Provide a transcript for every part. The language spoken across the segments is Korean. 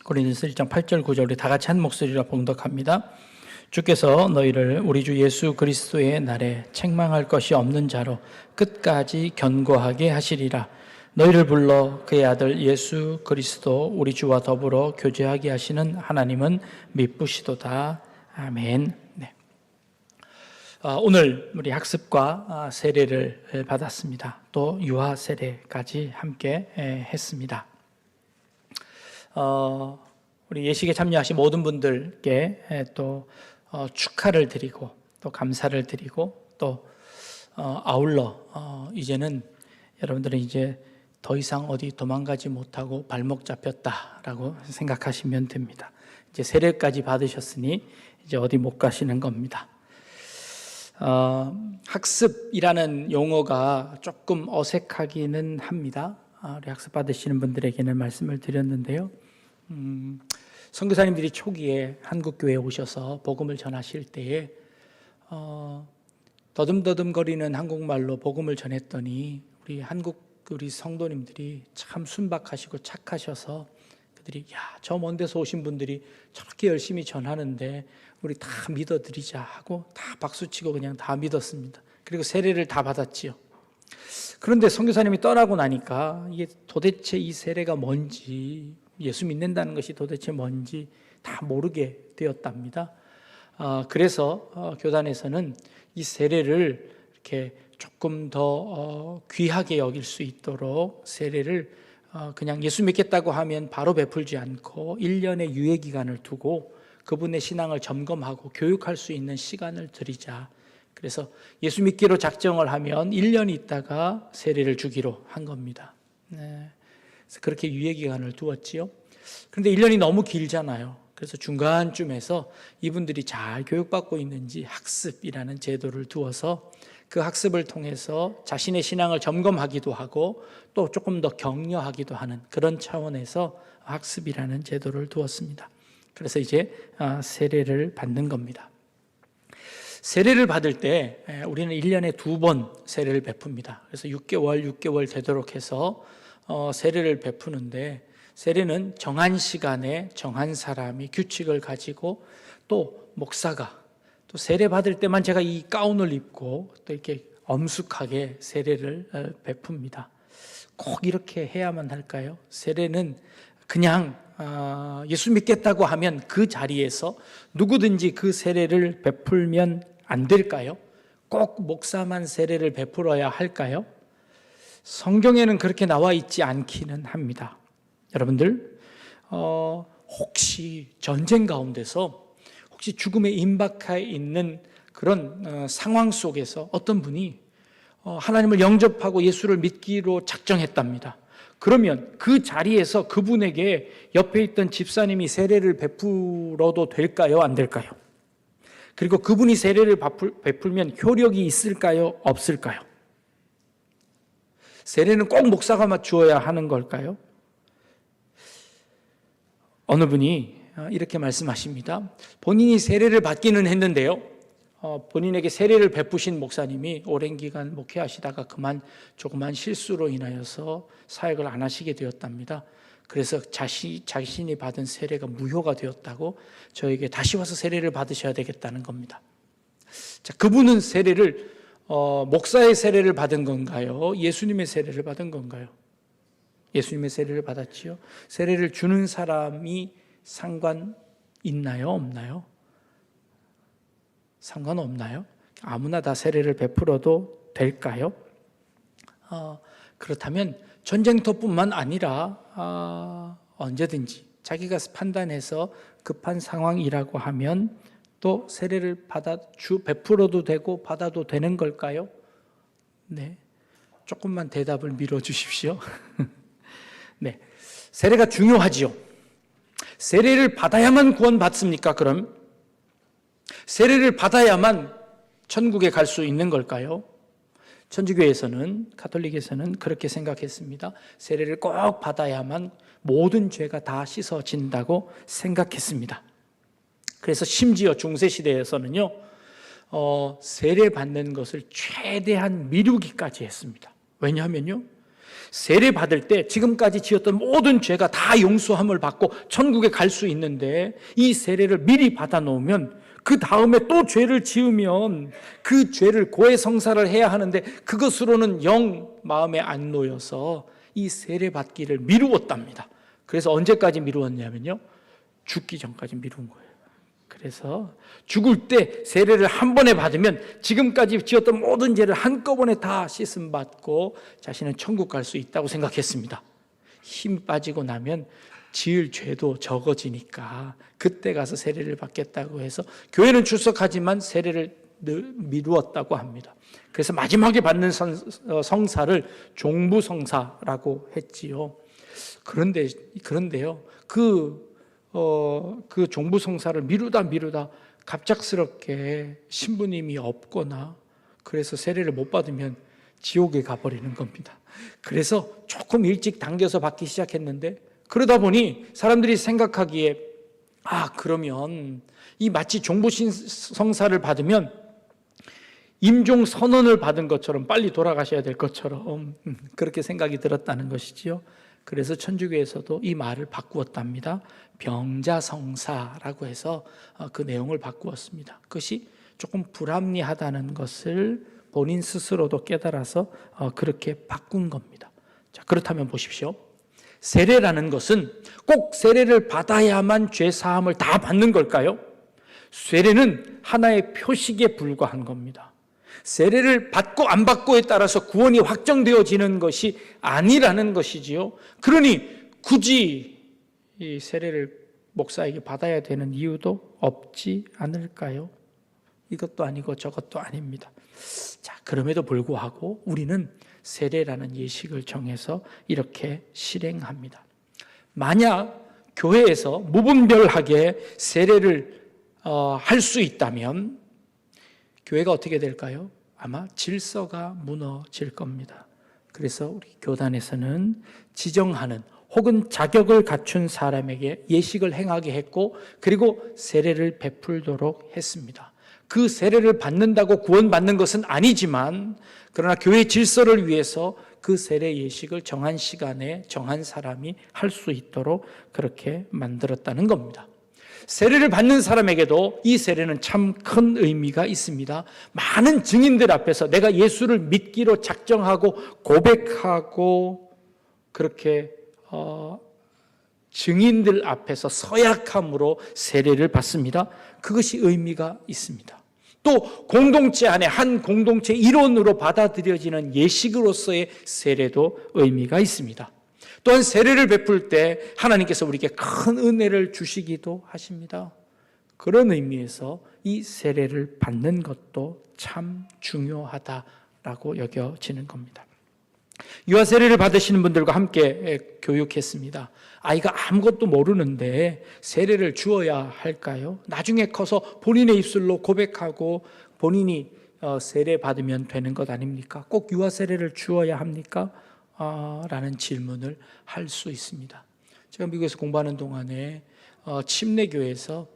고린도서 1장 8절 9절 우리 다 같이 한 목소리로 봉독합니다. 주께서 너희를 우리 주 예수 그리스도의 날에 책망할 것이 없는 자로 끝까지 견고하게 하시리라. 너희를 불러 그의 아들 예수 그리스도 우리 주와 더불어 교제하게 하시는 하나님은 미쁘시도다. 아멘. 네. 오늘 우리 학습과 세례를 받았습니다. 또 유아 세례까지 함께 했습니다. 우리 예식에 참여하신 모든 분들께 또 축하를 드리고 또 감사를 드리고 또 아울러 이제는 여러분들은 이제 더 이상 어디 도망가지 못하고 발목 잡혔다라고 생각하시면 됩니다. 이제 세례까지 받으셨으니 이제 어디 못 가시는 겁니다. 학습이라는 용어가 조금 어색하기는 합니다. 우리 학습 받으시는 분들에게는 말씀을 드렸는데요. 선교사님들이 초기에 한국교회에 오셔서 복음을 전하실 때에 더듬더듬거리는 한국말로 복음을 전했더니 우리 성도님들이 참 순박하시고 착하셔서 그들이 저 먼 데서 오신 분들이 저렇게 열심히 전하는데 우리 다 믿어드리자 하고 다 박수치고 그냥 다 믿었습니다. 그리고 세례를 다 받았지요. 그런데 선교사님이 떠나고 나니까 이게 도대체 이 세례가 뭔지, 예수 믿는다는 것이 도대체 뭔지 다 모르게 되었답니다. 그래서 교단에서는 이 세례를 이렇게 조금 더 귀하게 여길 수 있도록 세례를 그냥 예수 믿겠다고 하면 바로 베풀지 않고 1년의 유예기간을 두고 그분의 신앙을 점검하고 교육할 수 있는 시간을 드리자. 그래서 예수 믿기로 작정을 하면 1년 있다가 세례를 주기로 한 겁니다. 네. 그래서 그렇게 유예기간을 두었지요. 그런데 1년이 너무 길잖아요. 그래서 중간쯤에서 이분들이 잘 교육받고 있는지 학습이라는 제도를 두어서 그 학습을 통해서 자신의 신앙을 점검하기도 하고 또 조금 더 격려하기도 하는 그런 차원에서 학습이라는 제도를 두었습니다. 그래서 이제 세례를 받는 겁니다. 세례를 받을 때 우리는 1년에 2번 세례를 베풉니다. 그래서 6개월 되도록 해서 세례를 베푸는데 세례는 정한 시간에 정한 사람이 규칙을 가지고 또 목사가 또 세례 받을 때만 제가 이 가운을 입고 또 이렇게 엄숙하게 세례를 베풉니다. 꼭 이렇게 해야만 할까요? 세례는 그냥 예수 믿겠다고 하면 그 자리에서 누구든지 그 세례를 베풀면 안 될까요? 꼭 목사만 세례를 베풀어야 할까요? 성경에는 그렇게 나와 있지 않기는 합니다. 여러분들 혹시 전쟁 가운데서 혹시 죽음에 임박해 있는 그런 상황 속에서 어떤 분이 하나님을 영접하고 예수를 믿기로 작정했답니다. 그러면 그 자리에서 그분에게 옆에 있던 집사님이 세례를 베풀어도 될까요? 안 될까요? 그리고 그분이 세례를 베풀면 효력이 있을까요? 없을까요? 세례는 꼭 목사가 주어야 하는 걸까요? 어느 분이 이렇게 말씀하십니다. 본인이 세례를 받기는 했는데요. 본인에게 세례를 베푸신 목사님이 오랜 기간 목회하시다가 그만 조그만 실수로 인하여서 사역을 안 하시게 되었답니다. 그래서 자신이 받은 세례가 무효가 되었다고 저에게 다시 와서 세례를 받으셔야 되겠다는 겁니다. 자, 그분은 세례를 목사의 세례를 받은 건가요? 예수님의 세례를 받은 건가요? 예수님의 세례를 받았지요. 세례를 주는 사람이 상관 있나요? 없나요? 상관없나요? 아무나 다 세례를 베풀어도 될까요? 그렇다면 전쟁터뿐만 아니라 언제든지 자기가 판단해서 급한 상황이라고 하면 또 세례를 베풀어도 되고 받아도 되는 걸까요? 네, 조금만 대답을 밀어주십시오. 네, 세례가 중요하지요. 세례를 받아야만 구원받습니까? 그럼 세례를 받아야만 천국에 갈 수 있는 걸까요? 천주교에서는, 가톨릭에서는 그렇게 생각했습니다. 세례를 꼭 받아야만 모든 죄가 다 씻어진다고 생각했습니다. 그래서 심지어 중세시대에서는요, 세례 받는 것을 최대한 미루기까지 했습니다. 왜냐하면요, 세례 받을 때 지금까지 지었던 모든 죄가 다 용서함을 받고 천국에 갈 수 있는데, 이 세례를 미리 받아 놓으면 그 다음에 또 죄를 지으면 그 죄를 고해성사를 해야 하는데 그것으로는 영 마음에 안 놓여서 이 세례 받기를 미루었답니다. 그래서 언제까지 미루었냐면요, 죽기 전까지 미룬 거예요. 그래서 죽을 때 세례를 한 번에 받으면 지금까지 지었던 모든 죄를 한꺼번에 다 씻음 받고 자신은 천국 갈 수 있다고 생각했습니다. 힘 빠지고 나면 지을 죄도 적어지니까 그때 가서 세례를 받겠다고 해서 교회는 출석하지만 세례를 늘 미루었다고 합니다. 그래서 마지막에 받는 성사를 종부성사라고 했지요. 그런데요, 그 종부성사를 미루다 갑작스럽게 신부님이 없거나 그래서 세례를 못 받으면 지옥에 가버리는 겁니다. 그래서 조금 일찍 당겨서 받기 시작했는데, 그러다 보니 사람들이 생각하기에 그러면 이 마치 종부성사를 받으면 임종 선언을 받은 것처럼 빨리 돌아가셔야 될 것처럼 그렇게 생각이 들었다는 것이지요. 그래서 천주교에서도 이 말을 바꾸었답니다. 병자성사라고 해서 그 내용을 바꾸었습니다. 그것이 조금 불합리하다는 것을 본인 스스로도 깨달아서 그렇게 바꾼 겁니다. 자, 그렇다면 보십시오. 세례라는 것은 꼭 세례를 받아야만 죄 사함을 다 받는 걸까요? 세례는 하나의 표식에 불과한 겁니다. 세례를 받고 안 받고에 따라서 구원이 확정되어지는 것이 아니라는 것이지요. 그러니 굳이 이 세례를 목사에게 받아야 되는 이유도 없지 않을까요? 이것도 아니고 저것도 아닙니다. 자, 그럼에도 불구하고 우리는 세례라는 예식을 정해서 이렇게 실행합니다. 만약 교회에서 무분별하게 세례를 할 수 있다면 교회가 어떻게 될까요? 아마 질서가 무너질 겁니다. 그래서 우리 교단에서는 지정하는 혹은 자격을 갖춘 사람에게 예식을 행하게 했고, 그리고 세례를 베풀도록 했습니다. 그 세례를 받는다고 구원받는 것은 아니지만, 그러나 교회 질서를 위해서 그 세례 예식을 정한 시간에 정한 사람이 할 수 있도록 그렇게 만들었다는 겁니다. 세례를 받는 사람에게도 이 세례는 참 큰 의미가 있습니다. 많은 증인들 앞에서 내가 예수를 믿기로 작정하고 고백하고 그렇게 증인들 앞에서 서약함으로 세례를 받습니다. 그것이 의미가 있습니다. 또 공동체 안에 한 공동체 일원으로 받아들여지는 예식으로서의 세례도 의미가 있습니다. 또한 세례를 베풀 때 하나님께서 우리에게 큰 은혜를 주시기도 하십니다. 그런 의미에서 이 세례를 받는 것도 참 중요하다라고 여겨지는 겁니다. 유아 세례를 받으시는 분들과 함께 교육했습니다. 아이가 아무것도 모르는데 세례를 주어야 할까요? 나중에 커서 본인의 입술로 고백하고 본인이 세례 받으면 되는 것 아닙니까? 꼭 유아 세례를 주어야 합니까? 라는 질문을 할 수 있습니다. 제가 미국에서 공부하는 동안에 침례교회에서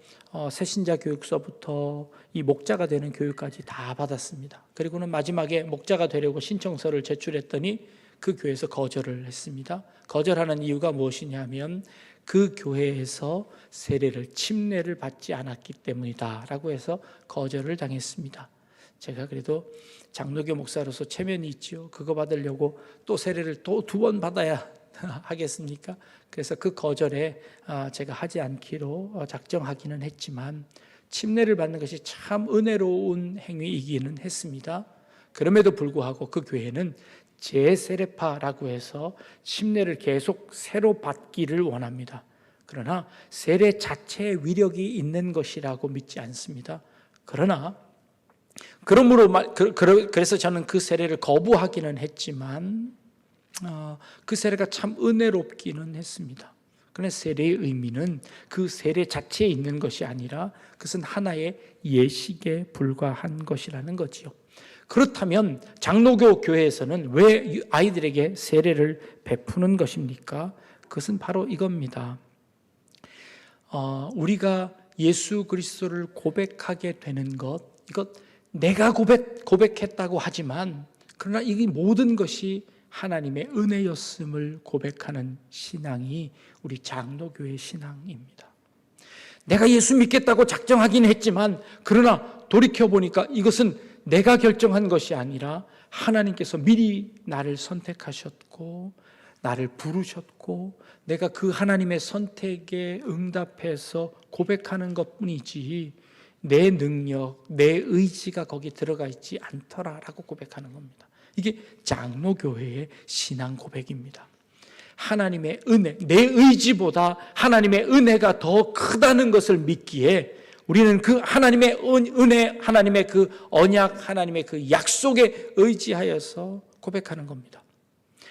새신자 교육서부터 이 목자가 되는 교육까지 다 받았습니다. 그리고는 마지막에 목자가 되려고 신청서를 제출했더니 그 교회에서 거절을 했습니다. 거절하는 이유가 무엇이냐면 그 교회에서 세례를 침례를 받지 않았기 때문이다라고 해서 거절을 당했습니다. 제가 그래도 장로교 목사로서 체면이 있지요. 그거 받으려고 또 세례를 또 2번 받아야 하겠습니까? 그래서 그 거절에 제가 하지 않기로 작정하기는 했지만 침례를 받는 것이 참 은혜로운 행위이기는 했습니다. 그럼에도 불구하고 그 교회는 재세례파라고 해서 침례를 계속 새로 받기를 원합니다. 그러나 세례 자체의 위력이 있는 것이라고 믿지 않습니다. 그러나 그래서 저는 그 세례를 거부하기는 했지만 그 세례가 참 은혜롭기는 했습니다. 그러나 세례의 의미는 그 세례 자체에 있는 것이 아니라 그것은 하나의 예식에 불과한 것이라는 거지요. 그렇다면 장로교 교회에서는 왜 아이들에게 세례를 베푸는 것입니까? 그것은 바로 이겁니다. 우리가 예수 그리스도를 고백하게 되는 이것 내가 고백했다고 하지만 그러나 이 모든 것이 하나님의 은혜였음을 고백하는 신앙이 우리 장로교회 신앙입니다. 내가 예수 믿겠다고 작정하긴 했지만 그러나 돌이켜보니까 이것은 내가 결정한 것이 아니라 하나님께서 미리 나를 선택하셨고 나를 부르셨고 내가 그 하나님의 선택에 응답해서 고백하는 것뿐이지 내 능력, 내 의지가 거기 들어가 있지 않더라라고 고백하는 겁니다. 이게 장로교회의 신앙 고백입니다. 하나님의 은혜, 내 의지보다 하나님의 은혜가 더 크다는 것을 믿기에 우리는 그 하나님의 은혜, 하나님의 그 언약, 하나님의 그 약속에 의지하여서 고백하는 겁니다.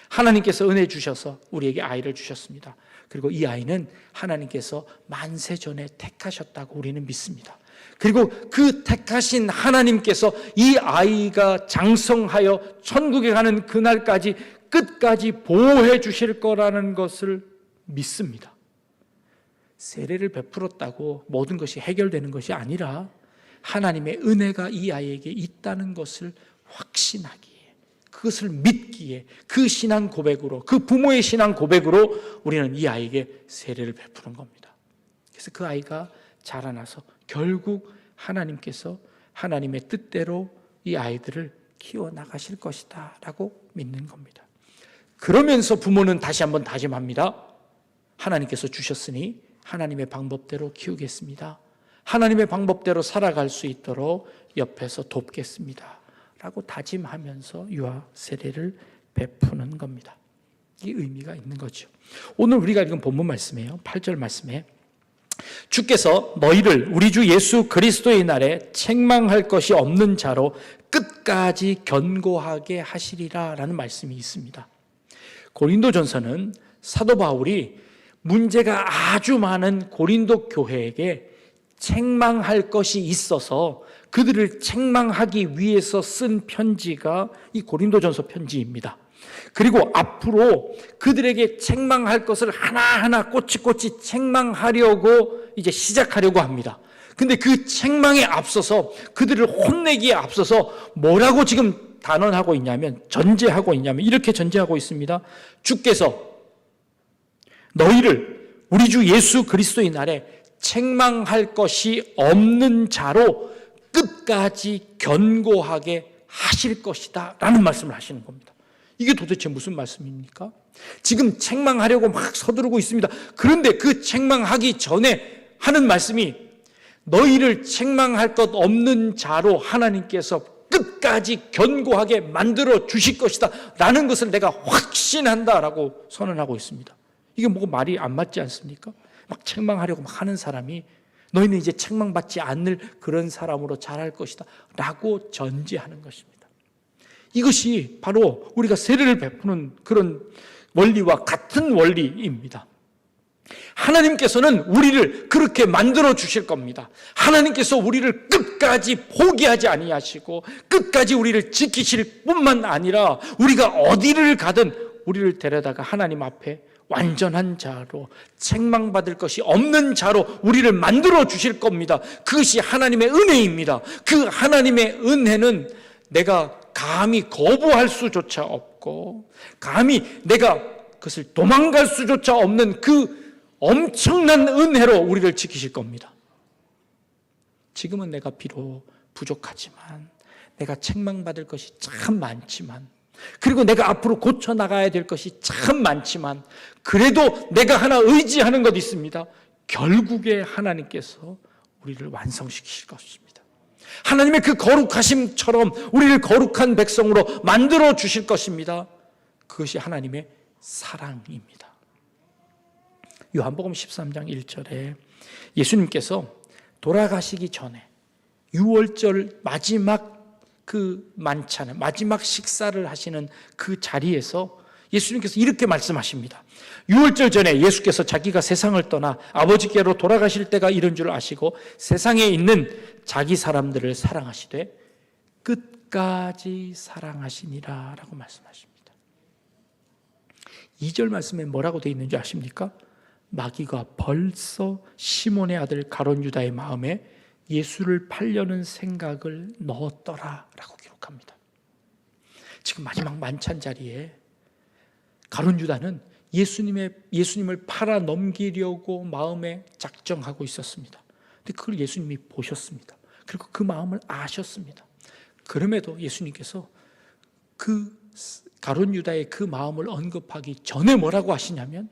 하나님께서 은혜 주셔서 우리에게 아이를 주셨습니다. 그리고 이 아이는 하나님께서 만세 전에 택하셨다고 우리는 믿습니다. 그리고 그 택하신 하나님께서 이 아이가 장성하여 천국에 가는 그날까지 끝까지 보호해 주실 거라는 것을 믿습니다. 세례를 베풀었다고 모든 것이 해결되는 것이 아니라 하나님의 은혜가 이 아이에게 있다는 것을 확신하기에, 그것을 믿기에 그 신앙 고백으로, 그 부모의 신앙 고백으로 우리는 이 아이에게 세례를 베푸는 겁니다. 그래서 그 아이가 자라나서 결국 하나님께서 하나님의 뜻대로 이 아이들을 키워나가실 것이다 라고 믿는 겁니다. 그러면서 부모는 다시 한번 다짐합니다. 하나님께서 주셨으니 하나님의 방법대로 키우겠습니다. 하나님의 방법대로 살아갈 수 있도록 옆에서 돕겠습니다 라고 다짐하면서 유아 세례를 베푸는 겁니다. 이 의미가 있는 거죠. 오늘 우리가 읽은 본문 말씀이에요. 8절 말씀에 주께서 너희를 우리 주 예수 그리스도의 날에 책망할 것이 없는 자로 끝까지 견고하게 하시리라 라는 말씀이 있습니다. 고린도전서는 사도 바울이 문제가 아주 많은 고린도 교회에게 책망할 것이 있어서 그들을 책망하기 위해서 쓴 편지가 이 고린도전서 편지입니다. 그리고 앞으로 그들에게 책망할 것을 하나하나 꼬치꼬치 책망하려고 이제 시작하려고 합니다. 근데 그 책망에 앞서서 그들을 혼내기에 앞서서 뭐라고 지금 단언하고 있냐면, 전제하고 있냐면 이렇게 전제하고 있습니다. 주께서 너희를 우리 주 예수 그리스도의 날에 책망할 것이 없는 자로 끝까지 견고하게 하실 것이다 라는 말씀을 하시는 겁니다. 이게 도대체 무슨 말씀입니까? 지금 책망하려고 막 서두르고 있습니다. 그런데 그 책망하기 전에 하는 말씀이 너희를 책망할 것 없는 자로 하나님께서 끝까지 견고하게 만들어 주실 것이다 라는 것을 내가 확신한다 라고 선언하고 있습니다. 이게 뭐 말이 안 맞지 않습니까? 막 책망하려고 막 하는 사람이 너희는 이제 책망받지 않을 그런 사람으로 자랄 것이다 라고 전제하는 것입니다. 이것이 바로 우리가 세례를 베푸는 그런 원리와 같은 원리입니다. 하나님께서는 우리를 그렇게 만들어 주실 겁니다. 하나님께서 우리를 끝까지 포기하지 아니하시고 끝까지 우리를 지키실 뿐만 아니라 우리가 어디를 가든 우리를 데려다가 하나님 앞에 완전한 자로, 책망받을 것이 없는 자로 우리를 만들어 주실 겁니다. 그것이 하나님의 은혜입니다. 그 하나님의 은혜는 내가 감히 거부할 수조차 없고 감히 내가 그것을 도망갈 수조차 없는 그 엄청난 은혜로 우리를 지키실 겁니다. 지금은 내가 비록 부족하지만, 내가 책망받을 것이 참 많지만, 그리고 내가 앞으로 고쳐나가야 될 것이 참 많지만, 그래도 내가 하나 의지하는 것 있습니다. 결국에 하나님께서 우리를 완성시키실 것입니다. 하나님의 그 거룩하심처럼 우리를 거룩한 백성으로 만들어 주실 것입니다. 그것이 하나님의 사랑입니다. 요한복음 13장 1절에 예수님께서 돌아가시기 전에 유월절 마지막 그 만찬, 마지막 식사를 하시는 그 자리에서 예수님께서 이렇게 말씀하십니다. 유월절 전에 예수께서 자기가 세상을 떠나 아버지께로 돌아가실 때가 이른 줄 아시고 세상에 있는 자기 사람들을 사랑하시되 끝까지 사랑하시니라 라고 말씀하십니다. 2절 말씀에 뭐라고 되어 있는지 아십니까? 마귀가 벌써 시몬의 아들 가룟 유다의 마음에 예수를 팔려는 생각을 넣었더라 라고 기록합니다. 지금 마지막 만찬 자리에 가룟 유다는 예수님을 팔아 넘기려고 마음에 작정하고 있었습니다. 근데 그걸 예수님이 보셨습니다. 그리고 그 마음을 아셨습니다. 그럼에도 예수님께서 그 가룟 유다의 그 마음을 언급하기 전에 뭐라고 하시냐면,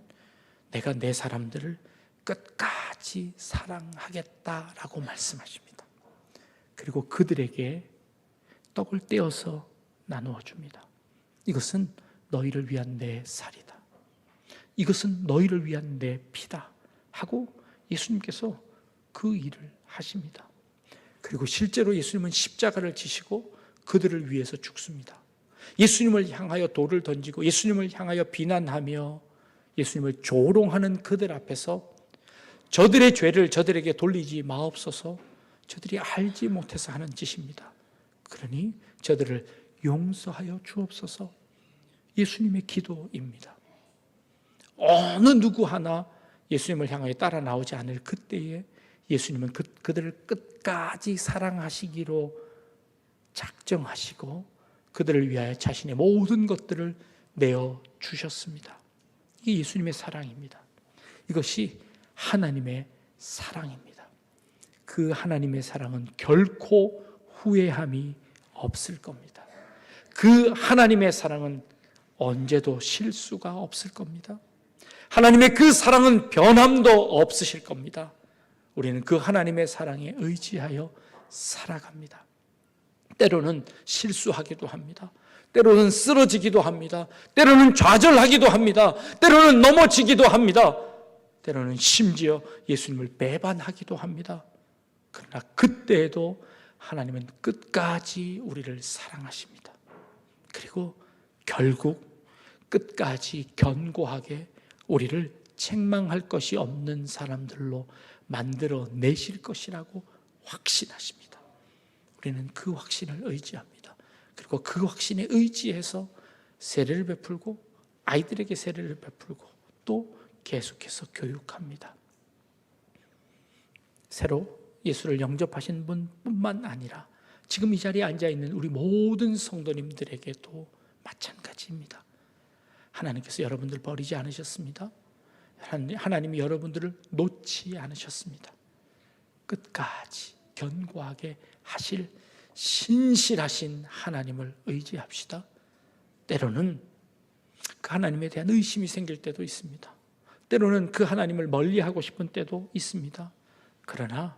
내가 내 사람들을 끝까지 사랑하겠다라고 말씀하십니다. 그리고 그들에게 떡을 떼어서 나누어 줍니다. 이것은 너희를 위한 내 살이다. 이것은 너희를 위한 내 피다 하고 예수님께서 그 일을 하십니다. 그리고 실제로 예수님은 십자가를 지시고 그들을 위해서 죽습니다. 예수님을 향하여 돌을 던지고 예수님을 향하여 비난하며 예수님을 조롱하는 그들 앞에서 저들의 죄를 저들에게 돌리지 마옵소서, 저들이 알지 못해서 하는 짓입니다. 그러니 저들을 용서하여 주옵소서. 예수님의 기도입니다. 어느 누구 하나 예수님을 향하여 따라 나오지 않을 그때에 예수님은 그들을 끝까지 사랑하시기로 작정하시고 그들을 위하여 자신의 모든 것들을 내어 주셨습니다. 이게 예수님의 사랑입니다. 이것이 하나님의 사랑입니다. 그 하나님의 사랑은 결코 후회함이 없을 겁니다. 그 하나님의 사랑은 언제도 실수가 없을 겁니다. 하나님의 그 사랑은 변함도 없으실 겁니다. 우리는 그 하나님의 사랑에 의지하여 살아갑니다. 때로는 실수하기도 합니다. 때로는 쓰러지기도 합니다. 때로는 좌절하기도 합니다. 때로는 넘어지기도 합니다. 때로는 심지어 예수님을 배반하기도 합니다. 그러나 그때에도 하나님은 끝까지 우리를 사랑하십니다. 그리고 결국 끝까지 견고하게 우리를 책망할 것이 없는 사람들로 만들어 내실 것이라고 확신하십니다. 우리는 그 확신을 의지합니다. 그리고 그 확신에 의지해서 세례를 베풀고 아이들에게 세례를 베풀고 또 계속해서 교육합니다. 새로 예수를 영접하신 분뿐만 아니라 지금 이 자리에 앉아있는 우리 모든 성도님들에게도 마찬가지입니다. 하나님께서 여러분들 버리지 않으셨습니다. 하나님이 여러분들을 놓지 않으셨습니다. 끝까지 견고하게 하실 신실하신 하나님을 의지합시다. 때로는 그 하나님에 대한 의심이 생길 때도 있습니다. 때로는 그 하나님을 멀리하고 싶은 때도 있습니다. 그러나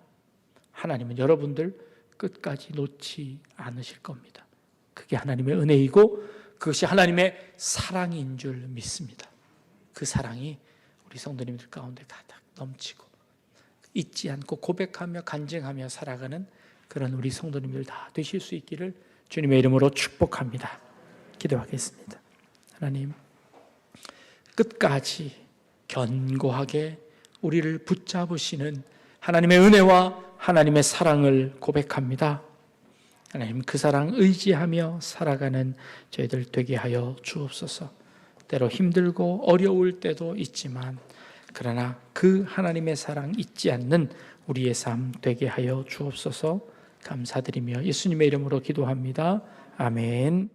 하나님은 여러분들 끝까지 놓지 않으실 겁니다. 그게 하나님의 은혜이고 그것이 하나님의 사랑인 줄 믿습니다. 그 사랑이 우리 성도님들 가운데 가득 넘치고 잊지 않고 고백하며 간증하며 살아가는 그런 우리 성도님들 다 되실 수 있기를 주님의 이름으로 축복합니다. 기도하겠습니다. 하나님, 끝까지 견고하게 우리를 붙잡으시는 하나님의 은혜와 하나님의 사랑을 고백합니다. 하나님, 그 사랑 의지하며 살아가는 저희들 되게 하여 주옵소서. 때로 힘들고 어려울 때도 있지만 그러나 그 하나님의 사랑 잊지 않는 우리의 삶 되게 하여 주옵소서. 감사드리며 예수님의 이름으로 기도합니다. 아멘.